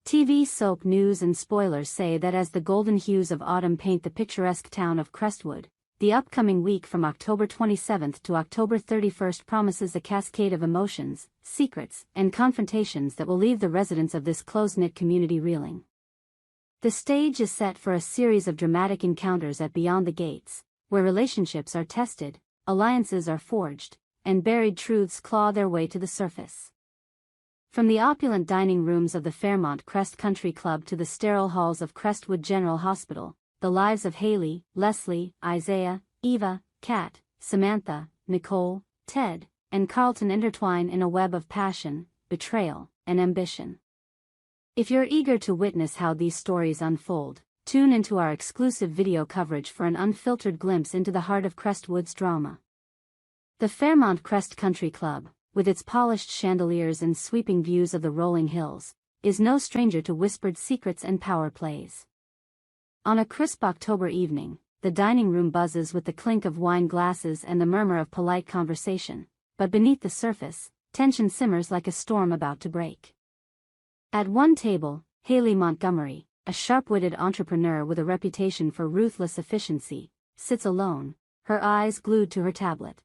TV soap news and spoilers say that as the golden hues of autumn paint the picturesque town of Crestwood, the upcoming week from October 27th to October 31st promises a cascade of emotions, secrets, and confrontations that will leave the residents of this close-knit community reeling. The stage is set for a series of dramatic encounters at Beyond the Gates, where relationships are tested, alliances are forged, and buried truths claw their way to the surface. From the opulent dining rooms of the Fairmont Crest Country Club to the sterile halls of Crestwood General Hospital, the lives of Haley, Leslie, Isaiah, Eva, Kat, Samantha, Nicole, Ted, and Carlton intertwine in a web of passion, betrayal, and ambition. If you're eager to witness how these stories unfold, tune into our exclusive video coverage for an unfiltered glimpse into the heart of Crestwood's drama. The Fairmont Crest Country Club, with its polished chandeliers and sweeping views of the rolling hills, is no stranger to whispered secrets and power plays. On a crisp October evening, the dining room buzzes with the clink of wine glasses and the murmur of polite conversation, but beneath the surface, tension simmers like a storm about to break. At one table, Haley Montgomery, a sharp-witted entrepreneur with a reputation for ruthless efficiency, sits alone, her eyes glued to her tablet.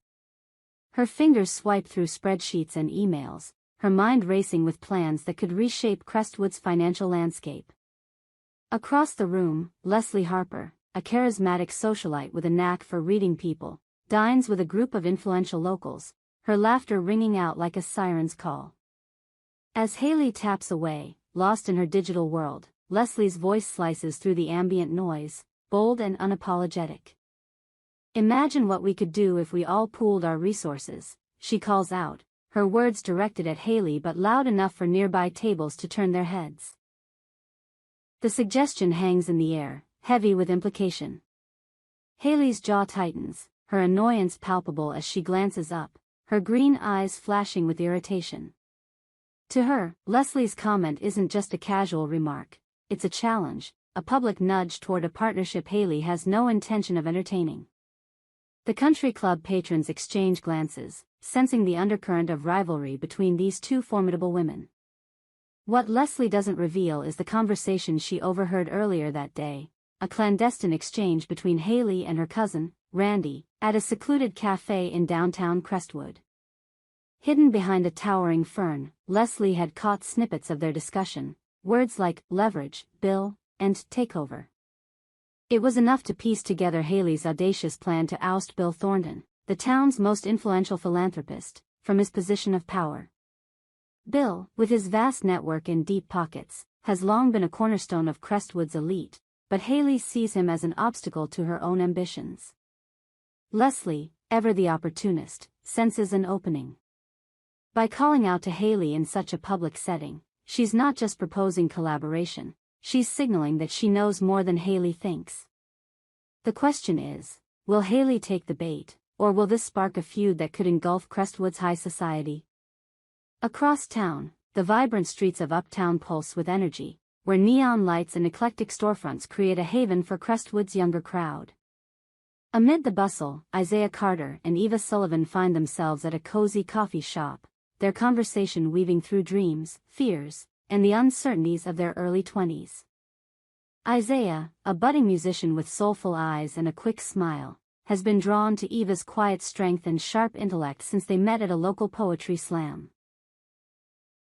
Her fingers swipe through spreadsheets and emails, her mind racing with plans that could reshape Crestwood's financial landscape. Across the room, Leslie Harper, a charismatic socialite with a knack for reading people, dines with a group of influential locals, her laughter ringing out like a siren's call. As Haley taps away, lost in her digital world, Leslie's voice slices through the ambient noise, bold and unapologetic. "Imagine what we could do if we all pooled our resources," she calls out, her words directed at Haley but loud enough for nearby tables to turn their heads. The suggestion hangs in the air, heavy with implication. Haley's jaw tightens, her annoyance palpable as she glances up, her green eyes flashing with irritation. To her, Leslie's comment isn't just a casual remark, it's a challenge, a public nudge toward a partnership Haley has no intention of entertaining. The country club patrons exchange glances, sensing the undercurrent of rivalry between these two formidable women. What Leslie doesn't reveal is the conversation she overheard earlier that day, a clandestine exchange between Haley and her cousin, Randy, at a secluded cafe in downtown Crestwood. Hidden behind a towering fern, Leslie had caught snippets of their discussion, words like leverage, bill, and takeover. It was enough to piece together Haley's audacious plan to oust Bill Thornton, the town's most influential philanthropist, from his position of power. Bill, with his vast network and deep pockets, has long been a cornerstone of Crestwood's elite, but Haley sees him as an obstacle to her own ambitions. Leslie, ever the opportunist, senses an opening. By calling out to Haley in such a public setting, she's not just proposing collaboration, she's signaling that she knows more than Haley thinks. The question is, will Haley take the bait, or will this spark a feud that could engulf Crestwood's high society? Across town, the vibrant streets of Uptown pulse with energy, where neon lights and eclectic storefronts create a haven for Crestwood's younger crowd. Amid the bustle, Isaiah Carter and Eva Sullivan find themselves at a cozy coffee shop, their conversation weaving through dreams, fears, and the uncertainties of their early 20s. Isaiah, a budding musician with soulful eyes and a quick smile, has been drawn to Eva's quiet strength and sharp intellect since they met at a local poetry slam.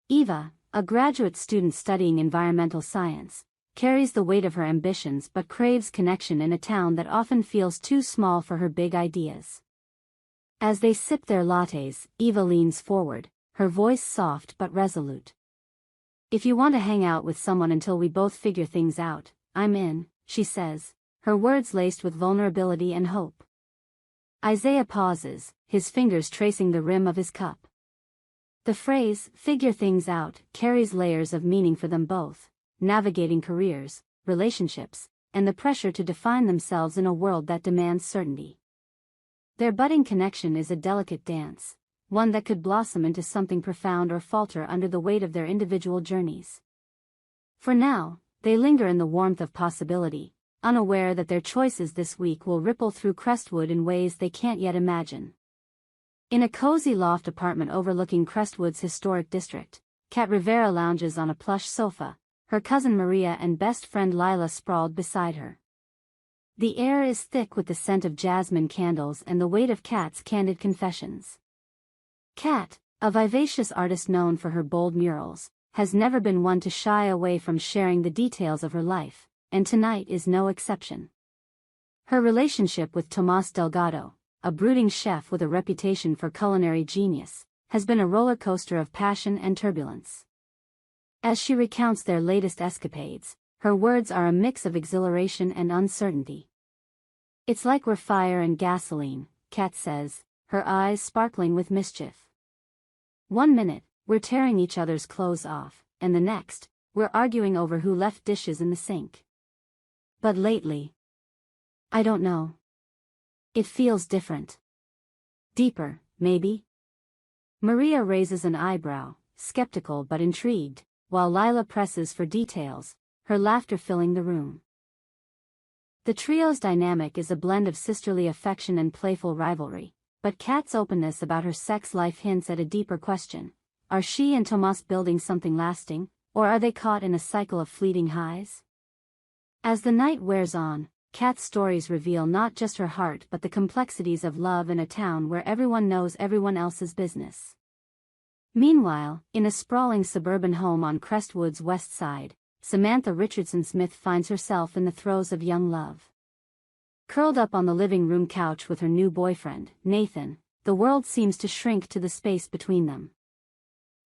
Eva, a graduate student studying environmental science, carries the weight of her ambitions but craves connection in a town that often feels too small for her big ideas. As they sip their lattes, Eva leans forward, her voice soft but resolute. "If you want to hang out with someone until we both figure things out, I'm in," she says, her words laced with vulnerability and hope. Isaiah pauses, his fingers tracing the rim of his cup. The phrase, "figure things out," carries layers of meaning for them both, navigating careers, relationships, and the pressure to define themselves in a world that demands certainty. Their budding connection is a delicate dance, one that could blossom into something profound or falter under the weight of their individual journeys. For now, they linger in the warmth of possibility, unaware that their choices this week will ripple through Crestwood in ways they can't yet imagine. In a cozy loft apartment overlooking Crestwood's historic district, Kat Rivera lounges on a plush sofa, her cousin Maria and best friend Lila sprawled beside her. The air is thick with the scent of jasmine candles and the weight of Kat's candid confessions. Kat, a vivacious artist known for her bold murals, has never been one to shy away from sharing the details of her life, and tonight is no exception. Her relationship with Tomas Delgado, a brooding chef with a reputation for culinary genius, has been a roller coaster of passion and turbulence. As she recounts their latest escapades, her words are a mix of exhilaration and uncertainty. "It's like we're fire and gasoline," Kat says, her eyes sparkling with mischief. "One minute, we're tearing each other's clothes off, and the next, we're arguing over who left dishes in the sink. But lately, I don't know. It feels different. Deeper, maybe?" Maria raises an eyebrow, skeptical but intrigued, while Lila presses for details, her laughter filling the room. The trio's dynamic is a blend of sisterly affection and playful rivalry, but Kat's openness about her sex life hints at a deeper question. Are she and Tomas building something lasting, or are they caught in a cycle of fleeting highs? As the night wears on, Kat's stories reveal not just her heart but the complexities of love in a town where everyone knows everyone else's business. Meanwhile, in a sprawling suburban home on Crestwood's west side, Samantha Richardson Smith finds herself in the throes of young love. Curled up on the living room couch with her new boyfriend, Nathan, the world seems to shrink to the space between them.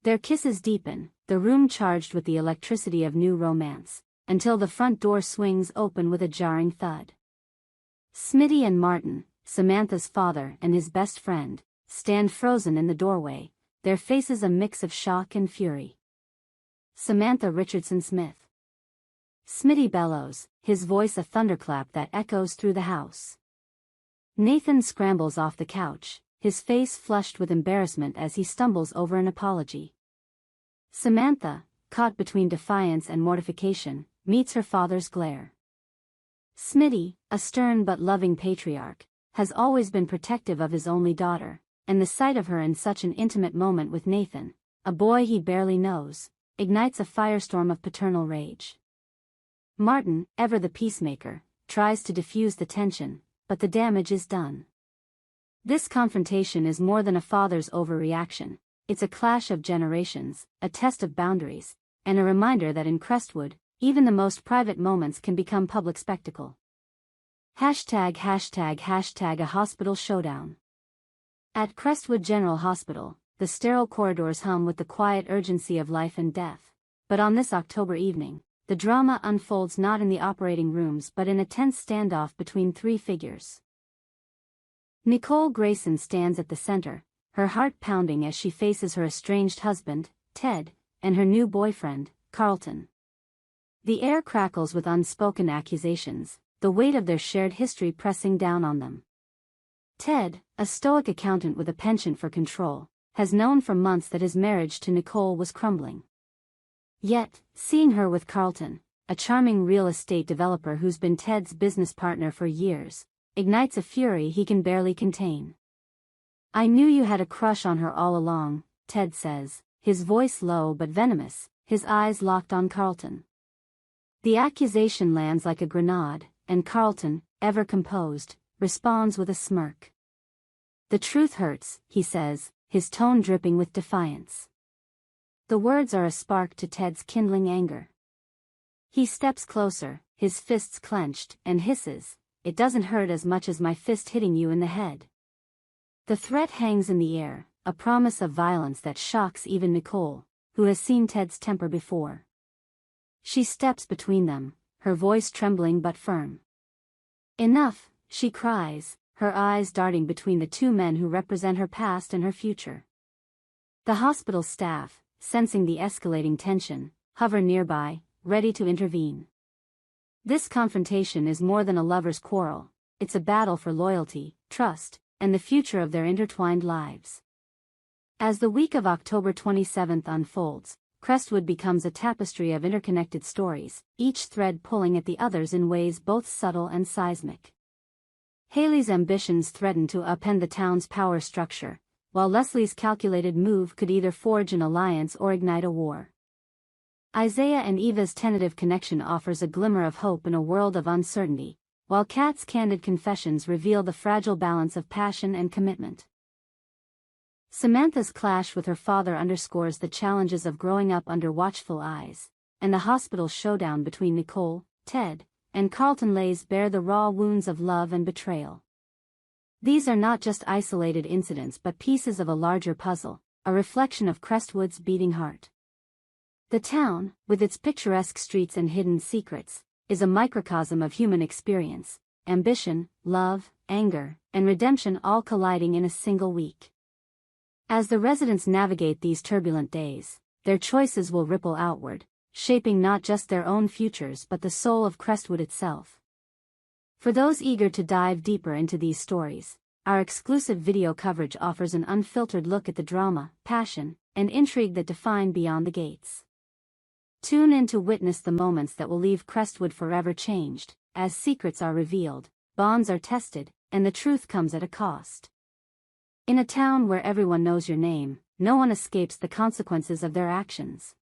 Their kisses deepen, the room charged with the electricity of new romance, until the front door swings open with a jarring thud. Smitty and Martin, Samantha's father and his best friend, stand frozen in the doorway, their faces a mix of shock and fury. Samantha Richardson Smith. Smitty bellows, his voice a thunderclap that echoes through the house. Nathan scrambles off the couch, his face flushed with embarrassment as he stumbles over an apology. Samantha, caught between defiance and mortification, meets her father's glare. Smitty, a stern but loving patriarch, has always been protective of his only daughter, and the sight of her in such an intimate moment with Nathan, a boy he barely knows, ignites a firestorm of paternal rage. Martin, ever the peacemaker, tries to diffuse the tension, but the damage is done. This confrontation is more than a father's overreaction, it's a clash of generations, a test of boundaries, and a reminder that in Crestwood, even the most private moments can become public spectacle. ### A hospital showdown. At Crestwood General Hospital, the sterile corridors hum with the quiet urgency of life and death, but on this October evening, the drama unfolds not in the operating rooms but in a tense standoff between three figures. Nicole Grayson stands at the center, her heart pounding as she faces her estranged husband, Ted, and her new boyfriend, Carlton. The air crackles with unspoken accusations, the weight of their shared history pressing down on them. Ted, a stoic accountant with a penchant for control, has known for months that his marriage to Nicole was crumbling. Yet, seeing her with Carlton, a charming real estate developer who's been Ted's business partner for years, ignites a fury he can barely contain. "I knew you had a crush on her all along," Ted says, his voice low but venomous, his eyes locked on Carlton. The accusation lands like a grenade, and Carlton, ever composed, responds with a smirk. "The truth hurts," he says, his tone dripping with defiance. The words are a spark to Ted's kindling anger. He steps closer, his fists clenched, and hisses, "It doesn't hurt as much as my fist hitting you in the head." The threat hangs in the air, a promise of violence that shocks even Nicole, who has seen Ted's temper before. She steps between them, her voice trembling but firm. "Enough," she cries, her eyes darting between the two men who represent her past and her future. The hospital staff, sensing the escalating tension, hover nearby, ready to intervene. This confrontation is more than a lover's quarrel, it's a battle for loyalty, trust, and the future of their intertwined lives. As the week of October 27th unfolds, Crestwood becomes a tapestry of interconnected stories, each thread pulling at the others in ways both subtle and seismic. Haley's ambitions threaten to upend the town's power structure, while Leslie's calculated move could either forge an alliance or ignite a war. Isaiah and Eva's tentative connection offers a glimmer of hope in a world of uncertainty, while Kat's candid confessions reveal the fragile balance of passion and commitment. Samantha's clash with her father underscores the challenges of growing up under watchful eyes, and the hospital showdown between Nicole, Ted, and Carlton lays bare the raw wounds of love and betrayal. These are not just isolated incidents but pieces of a larger puzzle, a reflection of Crestwood's beating heart. The town, with its picturesque streets and hidden secrets, is a microcosm of human experience, ambition, love, anger, and redemption all colliding in a single week. As the residents navigate these turbulent days, their choices will ripple outward, shaping not just their own futures but the soul of Crestwood itself. For those eager to dive deeper into these stories, our exclusive video coverage offers an unfiltered look at the drama, passion, and intrigue that define Beyond the Gates. Tune in to witness the moments that will leave Crestwood forever changed, as secrets are revealed, bonds are tested, and the truth comes at a cost. In a town where everyone knows your name, no one escapes the consequences of their actions.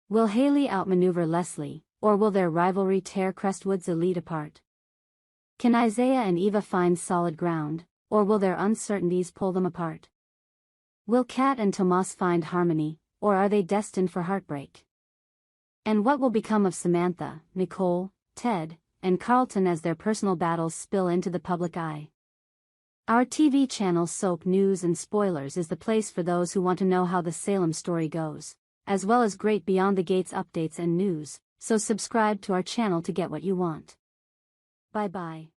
Will Haley outmaneuver Leslie, or will their rivalry tear Crestwood's elite apart? Can Isaiah and Eva find solid ground, or will their uncertainties pull them apart? Will Kat and Tomas find harmony, or are they destined for heartbreak? And what will become of Samantha, Nicole, Ted, and Carlton as their personal battles spill into the public eye? Our TV channel Soap News and Spoilers is the place for those who want to know how the Salem story goes, as well as great Beyond the Gates updates and news, so subscribe to our channel to get what you want. Bye-bye.